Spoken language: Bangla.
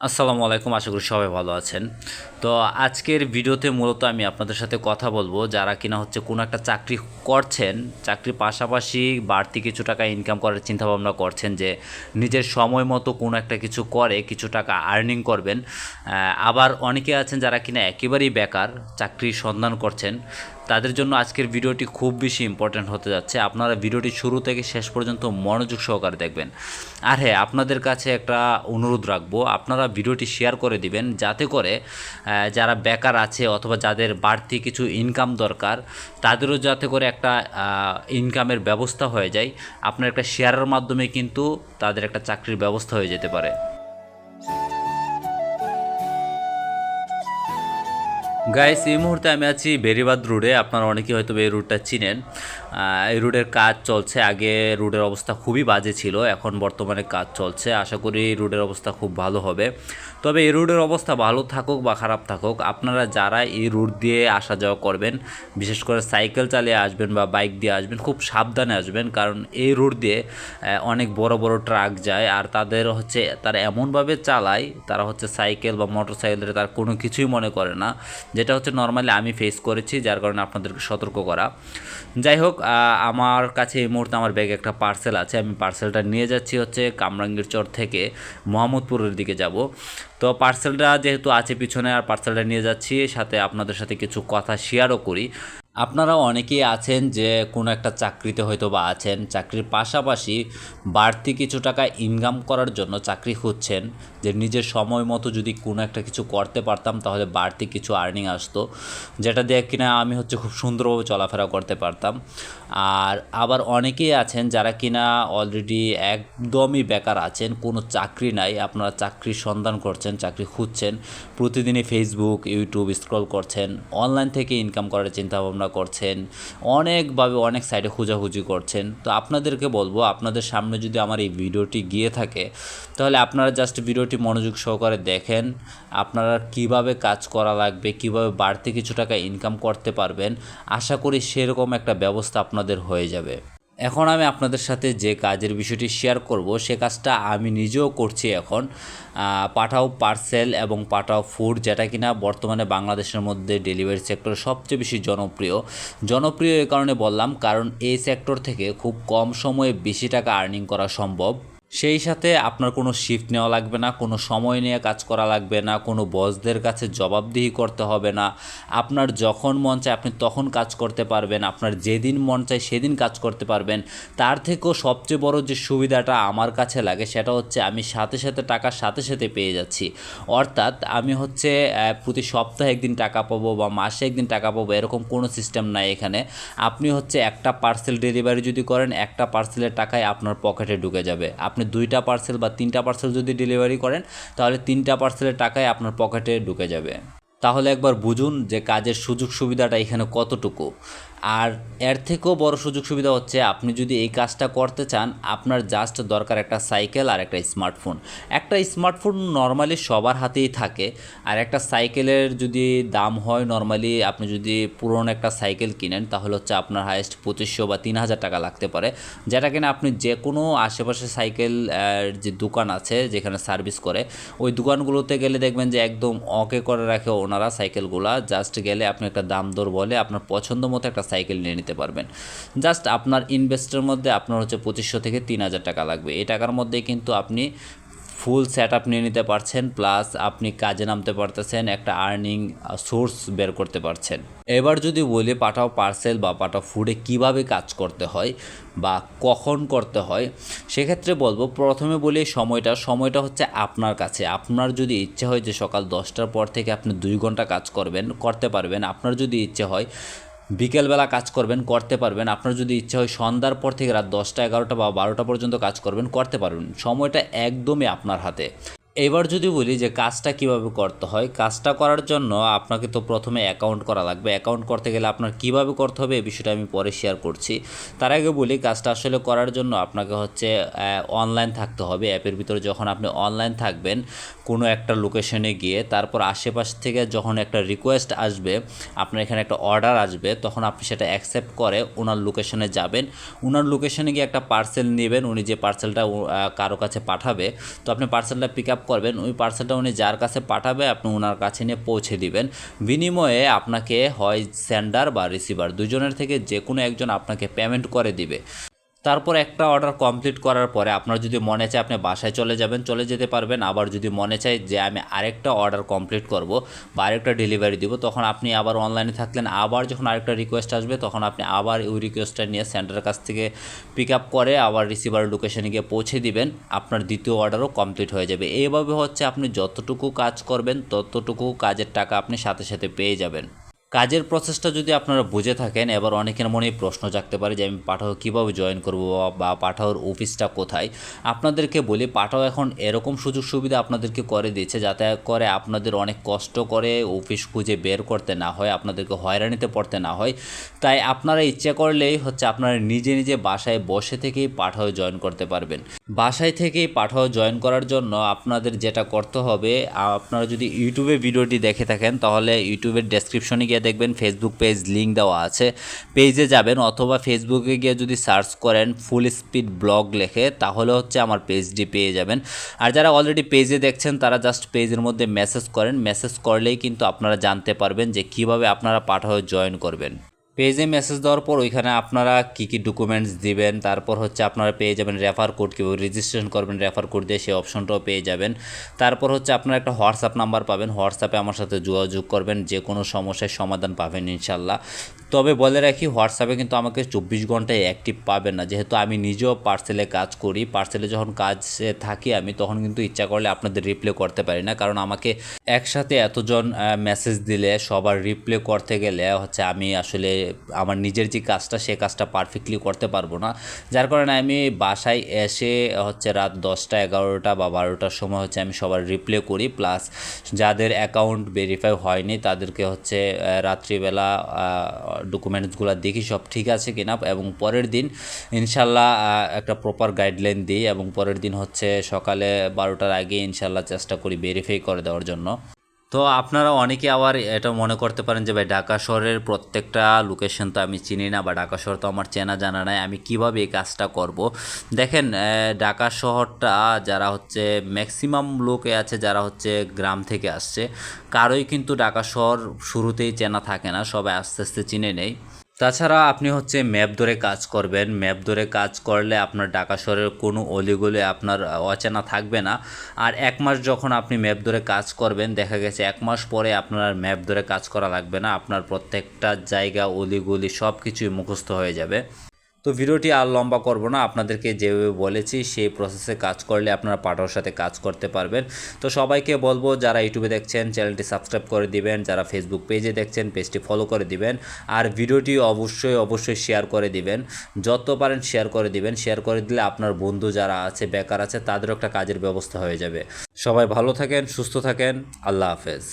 আসসালামু আলাইকুম। আশা করি সবাই ভালো আছেন। তো আজকের ভিডিওতে মূলত আমি আপনাদের সাথে কথা বলবো যারা কিনা হচ্ছে কোনো একটা চাকরি করছেন, চাকরির পাশাপাশি বাড়তি কিছু টাকা ইনকাম করার চিন্তাভাবনা করছেন যে নিজের সময় মতো কোনো একটা কিছু করে কিছু টাকা আর্নিং করবেন। আবার অনেকে আছেন যারা কিনা একেবারেই বেকার, চাকরির সন্ধান করছেন। তাদের জন্য আজকের ভিডিওটি খুব বেশি ইম্পর্ট্যান্ট হতে যাচ্ছে। আপনারা ভিডিওটি শুরু থেকে শেষ পর্যন্ত মনোযোগ সহকারে দেখবেন। আর হ্যাঁ, আপনাদের কাছে একটা অনুরোধ রাখবো, আপনারা ভিডিওটি শেয়ার করে দিবেন যাতে করে যারা বেকার আছে অথবা যাদের বাড়তি কিছু ইনকাম দরকার তাদেরও যাতে করে একটা ইনকামের ব্যবস্থা হয়ে যায়। আপনার একটা শেয়ারের মাধ্যমে কিন্তু তাদের একটা চাকরির ব্যবস্থা হয়ে যেতে পারে। গাইস, এই মুহূর্তে আমি আছি বেরিবাদ রোডে। আপনারা অনেকেই হয়তো এই রুটটা চিনেন। এই রুটের কাজ চলছে। আগে রুটের অবস্থা খুবই বাজে ছিল, এখন বর্তমানে কাজ চলছে। আশা করি এই রুটের অবস্থা খুব ভালো হবে। তবে এই রুটের অবস্থা ভালো থাকুক বা খারাপ থাকুক, আপনারা যারা এই রুট দিয়ে আসা যাওয়া করবেন, বিশেষ করে সাইকেল চালিয়ে আসবেন বা বাইক দিয়ে আসবেন, খুব সাবধানে আসবেন। কারণ এই রুট দিয়ে অনেক বড় বড় ট্রাক যায়, আর তারা এমনভাবে চালায়, তারা সাইকেল বা মোটর সাইকেলের তার কোনো কিছুই মনে করে না, যেটা নর্মালি আমি ফেস করেছি, যার কারণে আপনাদেরকে সতর্ক করা। যাই হোক, আমার কাছে এই মুহূর্তে আমার ব্যাগে একটা পার্সেল আছে। আমি পার্সেলটা নিয়ে যাচ্ছি কামরাঙ্গীর চর থেকে মোহাম্মদপুরের দিকে যাব। তো পার্সেলটা যেহেতু আছে পিছনে, আর পার্সেলটা নিয়ে যাচ্ছি, সাথে আপনাদের সাথে কিছু কথা শেয়ারও করি। আপনারা অনেকেই আছেন যে কোনো একটা চাকরিতে হয়তো বা আছেন, চাকরির পাশাপাশি বাড়তি কিছু টাকা ইনকাম করার জন্য চাকরি খুঁজছেন, যে নিজের সময় মতো যদি কোনো একটা কিছু করতে পারতাম তাহলে বাড়তি কিছু আর্নিং আসতো, যেটা দিয়ে কিনা আমি খুব সুন্দরভাবে চলাফেরা করতে পারতাম। আর আবার অনেকেই আছেন যারা কিনা অলরেডি একদমই বেকার আছেন, কোনো চাকরি নাই। আপনারা চাকরির সন্ধান করছেন, চাকরি খুঁজছেন, প্রতিদিনই ফেসবুক ইউটিউব স্ক্রল করছেন, অনলাইন থেকে ইনকাম করার চিন্তাভাবনা করছেন, অনেকভাবে অনেক সাইটে খোঁজাখুঁজি করছেন। তো আপনাদেরকে বলবো, আপনাদের সামনে যদি আমার এই ভিডিওটি গিয়ে থাকে তাহলে আপনারা জাস্ট ভিডিওটি মনোযোগ সহকারে দেখেন। আপনারা কিভাবে কাজ করা লাগবে, কিভাবে বাড়তি কিছু টাকা ইনকাম করতে পারবেন, আশা করি সেরকম একটা ব্যবস্থা আপনাদের হয়ে যাবে। এখন আমি আপনাদের সাথে যে কাজের বিষয়টি শেয়ার করব, সে কাজটা আমি নিজেও করছি এখন। পাঠাও পার্সেল এবং পাঠাও ফুড, যেটা কিনা বর্তমানে বাংলাদেশের মধ্যে ডেলিভারি সেক্টরে সবচেয়ে বেশি জনপ্রিয় এই কারণে বললাম, কারণ এই সেক্টর থেকে খুব কম সময়ে বেশি টাকা আর্নিং করা সম্ভব। সেই সাথে আপনার কোনো শিফট নেওয়া লাগবে না, কোনো সময় নিয়ে কাজ করা লাগবে না, কোনো বসদের কাছে জবাবদিহি করতে হবে না। আপনার যখন মন চায় আপনি তখন কাজ করতে পারবেন, আপনার যেদিন মন চায় সেদিন কাজ করতে পারবেন। তার থেকেও সবচেয়ে বড় যে সুবিধাটা আমার কাছে লাগে সেটা আমি সাথে সাথে টাকার সাথে সাথে পেয়ে যাচ্ছি। অর্থাৎ আমি প্রতি সপ্তাহে একদিন টাকা পাবো বা মাসে একদিন টাকা পাবো, এরকম কোনো সিস্টেম নাই এখানে। আপনি একটা পার্সেল ডেলিভারি যদি করেন, একটা পার্সেলের টাকায় আপনার পকেটে ঢুকে যাবে। আপনি 2টা পার্সেল বা 3টা পার্সেল যদি ডেলিভারি করেন তাহলে 3টা পার্সেলের টাকায় আপনার পকেটে ঢুকে যাবে। তাহলে একবার বুঝুন যে কাজের সুযোগ সুবিধাটা এখানে কতটুকু। আর এর থেকেও বড় সুযোগ সুবিধা আপনি যদি এই কাজটা করতে চান, আপনার জাস্ট দরকার একটা সাইকেল আর একটা স্মার্টফোন। একটা স্মার্টফোন নর্মালি সবার হাতেই থাকে, আর একটা সাইকেলের যদি দাম হয়, নর্মালি আপনি যদি পুরনো একটা সাইকেল কিনেন তাহলে আপনার হায়েস্ট 2500 বা 3000 টাকা লাগতে পারে, যেটা কিনা আপনি যে কোনো আশেপাশে সাইকেল যে দোকান আছে যেখানে সার্ভিস করে, ওই দোকানগুলোতে গেলে দেখবেন যে একদম অকে করে রাখে ওনারা সাইকেলগুলা। জাস্ট গেলে আপনি একটা দাম দর বলে আপনার পছন্দ মতো একটা সাইকেল নিয়ে নিতে পারবেন। জাস্ট আপনার ইনভেস্টের মধ্যে আপনার 2500 থেকে 3000 টাকা লাগবে। এই টাকার মধ্যেই কিন্তু আপনি ফুল সেট আপ নিয়ে নিতে পারছেন, প্লাস আপনি কাজে নামতে পারতেছেন, একটা আর্নিং সোর্স বের করতে পারছেন। এবার যদি বলি পাঠাও পার্সেল বা পাঠাও ফুডে কিভাবে কাজ করতে হয় বা কখন করতে হয়, সেক্ষেত্রে বলবো, প্রথমে বলি সময়টা আপনার কাছে। আপনার যদি ইচ্ছে হয় যে সকাল 10টার পর থেকে আপনি 2 ঘন্টা কাজ করতে পারবেন, আপনার যদি ইচ্ছে হয় বিকেলবেলা কাজ করতে পারবেন, আপনার যদি ইচ্ছা হয় সন্ধ্যার পর থেকে রাত 10টা 11টা বা 12টা পর্যন্ত কাজ করতে পারবেন। সময়টা একদমই আপনার হাতে। এবার যদি বলি যে কাজটা কিভাবে করতে হয়, কাজটা করার জন্য আপনাকে তো প্রথমে অ্যাকাউন্ট করা লাগবে। অ্যাকাউন্ট করতে গেলে আপনার কিভাবে করতে হবে এই বিষয়টা আমি পরে শেয়ার করছি। তার আগে বলি, কাজটা আসলে করার জন্য আপনাকে অনলাইন থাকতে হবে। অ্যাপের ভিতরে যখন আপনি অনলাইন থাকবেন, কোনো একটা লোকেশনে গিয়ে তারপর আশেপাশ থেকে যখন একটা রিকোয়েস্ট আসবে, আপনার এখানে একটা অর্ডার আসবে, তখন আপনি সেটা অ্যাকসেপ্ট করে ওনার লোকেশনে যাবেন। ওনার লোকেশনে গিয়ে একটা পার্সেল নেবেন, উনি যে পার্সেলটা কারো কাছে পাঠাবে, তো আপনি পার্সেলটা পিক আপ করবেন। ওই পার্সেলটা উনি যার কাছে পাঠাবে আপনি ওনার কাছে নিয়ে পৌঁছে দিবেন। বিনিময়ে আপনাকে হয় সেন্ডার বা রিসিভার দুজনের থেকে যে কোনো একজন আপনাকে পেমেন্ট করে দিবে। তারপর একটা অর্ডার কমপ্লিট করার পরে আপনার যদি মনে চায় আপনি বাসায় চলে যাবেন, চলে যেতে পারবেন। আবার যদি মনে চায় যে আমি আরেকটা অর্ডার কমপ্লিট করব বা আরেকটা ডেলিভারি দিব, তখন আপনি আবার অনলাইনে থাকলেন, আবার যখন আরেকটা রিকোয়েস্ট আসবে তখন আপনি আবার ওই রিকোয়েস্টটা নিয়ে সেন্টারের কাছ থেকে পিক আপ করে আবার রিসিভার লোকেশনে গিয়ে পৌঁছে দিবেন। আপনার দ্বিতীয় অর্ডারও কমপ্লিট হয়ে যাবে। এইভাবে হচ্ছে আপনি যতটুকু কাজ করবেন ততটুকু কাজের টাকা আপনি সাথে সাথে পেয়ে যাবেন। কাজের প্রসেসটা যদি আপনারা বুঝে থাকেন, এবার অনেকের মনেই প্রশ্ন জাগতে পারে যে আমি পাঠাও কীভাবে জয়েন করব বা পাঠাওর অফিসটা কোথায়। আপনাদেরকে বলি, পাঠাও এখন এরকম সুযোগ সুবিধা আপনাদেরকে করে দিচ্ছে যাতে করে আপনাদের অনেক কষ্ট করে অফিস খুঁজে বের করতে না হয়, আপনাদেরকে হয়রানিতে পড়তে না হয়। তাই আপনারা ইচ্ছে করলেই হচ্ছে আপনারা নিজে নিজে বাসায় বসে থেকেই পাঠাও জয়েন করতে পারবেন। বাসায় থেকেই পাঠাও জয়েন করার জন্য আপনাদের যেটা করতে হবে, আপনারা যদি ইউটিউবে ভিডিওটি দেখে থাকেন তাহলে ইউটিউবের ডেসক্রিপশনে গিয়ে দেখবেন ফেসবুক পেজ লিঙ্ক দেওয়া আছে, পেজে যাবেন। অথবা ফেসবুকে গিয়ে যদি সার্চ করেন ফুল স্পিড ব্লগ লেখে তাহলে হচ্ছে আমার পেজটি পেয়ে যাবেন। আর যারা অলরেডি পেজে দেখছেন তারা জাস্ট পেজের মধ্যে মেসেজ করেন, মেসেজ করলেই কিন্তু আপনারা জানতে পারবেন যে কিভাবে আপনারা পাঠাও জয়েন করবেন। পেজে মেসেজ দেওয়ার পর ওইখানে আপনারা কী কী ডকুমেন্টস দিবেন, তারপর হচ্ছে আপনারা পেয়ে যাবেন রেফার কোড, কীভাবে রেজিস্ট্রেশন করবেন রেফার কোড দিয়ে সেই অপশনটাও পেয়ে যাবেন। তারপর হচ্ছে আপনারা একটা হোয়াটসঅ্যাপ নাম্বার পাবেন, হোয়াটসঅ্যাপে আমার সাথে যোগাযোগ করবেন, যে কোনো সমস্যার সমাধান পাবেন ইনশাল্লাহ। তবে বলে রাখি, হোয়াটসঅ্যাপে কিন্তু আমাকে 24 ঘন্টায় অ্যাক্টিভ পাবেন না, যেহেতু আমি নিজেও পার্সেলে কাজ করি। পার্সেলে যখন কাজে থাকি আমি তখন কিন্তু ইচ্ছা করলে আপনাদের রিপ্লে করতে পারি না, কারণ আমাকে একসাথে এতজন মেসেজ দিলে সবার রিপ্লে করতে গেলে হচ্ছে আমি আসলে আমার নিজের যে কাজটা সে কাজটা পারফেক্টলি করতে পারবো না। যার কারণে আমি বাসায় এসে হচ্ছে রাত 10টা 11টা বা 12টার সময় হচ্ছে আমি সবার রিপ্লে করি, প্লাস যাদের অ্যাকাউন্ট ভেরিফাই হয়নি তাদেরকে হচ্ছে রাত্রিবেলা ডকুমেন্টসগুলো দেখি সব ঠিক আছে কিনা, এবং পরের দিন ইনশাল্লাহ একটা প্রপার গাইডলাইন দিই, এবং পরের দিন হচ্ছে সকালে 12টার আগে ইনশাল্লাহ চেষ্টা করি ভেরিফাই করে দেওয়ার জন্য। তো আপনারা অনেকে আবার এটা মনে করতে পারেন যে ভাই ঢাকা শহরের প্রত্যেকটা লোকেশন তো আমি চিনি না, বা ঢাকা শহর তো আমার চেনা জানা নাই, আমি কিভাবে এই কাজটা করব। দেখেন, ঢাকা শহরটা যারা হচ্ছে ম্যাক্সিমাম লোকে আছে যারা হচ্ছে গ্রাম থেকে আসছে, কারোই কিন্তু ঢাকা শহর শুরুতেই চেনা থাকে না, সবাই আস্তে আস্তে চিনে নেয়। তাছাড়া আপনি হচ্ছে ম্যাপ ধরে কাজ করবেন, ম্যাপ ধরে কাজ করলে আপনার ঢাকা শহরের কোনো অলিগলি আপনার অচেনা থাকবে না। আর 1 মাস যখন আপনি ম্যাপ ধরে কাজ করবেন, দেখা গেছে 1 মাস পরে আপনার ম্যাপ ধরে কাজ করা লাগবে না, আপনার প্রত্যেকটা জায়গা অলিগলি সব কিছুই মুখস্থ হয়ে যাবে। তো ভিডিওটি আর লম্বা করব না, আপনাদেরকে যেভাবে বলেছি সেই প্রসেসে কাজ করলে আপনারা পাঠাওর সাথে কাজ করতে পারবেন। তো সবাইকে বলবো, যারা ইউটিউবে দেখছেন চ্যানেলটি সাবস্ক্রাইব করে দিবেন, যারা ফেসবুক পেজে দেখছেন পেজটি ফলো করে দিবেন, আর ভিডিওটি অবশ্যই শেয়ার করে দিবেন, যত পারেন শেয়ার করে দিবেন। শেয়ার করে দিলে আপনার বন্ধু যারা আছে বেকার আছে তাদেরও একটা কাজের ব্যবস্থা হয়ে যাবে। সবাই ভালো থাকেন, সুস্থ থাকেন, আল্লাহ হাফেজ।